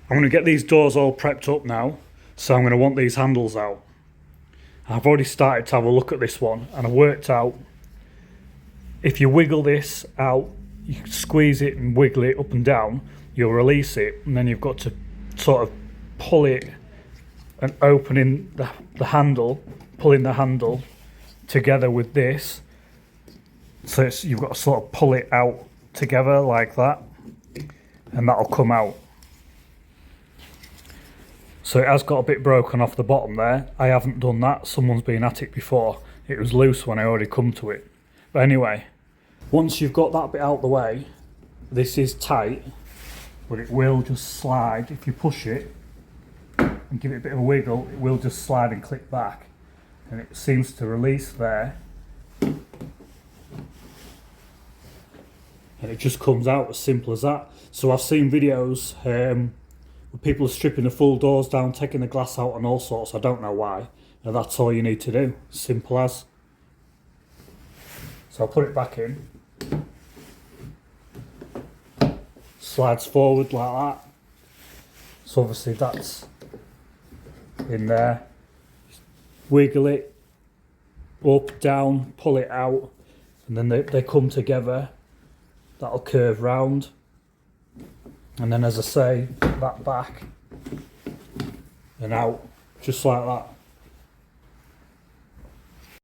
I'm going to get these doors all prepped up now, so I'm going to want these handles out. I've already started to have a look at this one, and I've worked out if you wiggle this out, you squeeze it and wiggle it up and down, you'll release it, and then you've got to sort of pull it and opening the handle, pulling the handle together with this, so you've got to sort of pull it out together like that, and that'll come out. So it has got a bit broken off the bottom there. I haven't done that, someone's been at it before. It was loose when I already come to it. But anyway, once you've got that bit out the way, this is tight, but it will just slide. If you push it and give it a bit of a wiggle, it will just slide and click back. And it seems to release there. And it just comes out as simple as that. So I've seen videos where people are stripping the full doors down, taking the glass out and all sorts. I don't know why. And that's all you need to do. Simple as. So I'll put it back in. Slides forward like that. So obviously that's in there. Wiggle it up, down, pull it out, and then they come together. That'll curve round, and then, as I say, that back and out, just like that.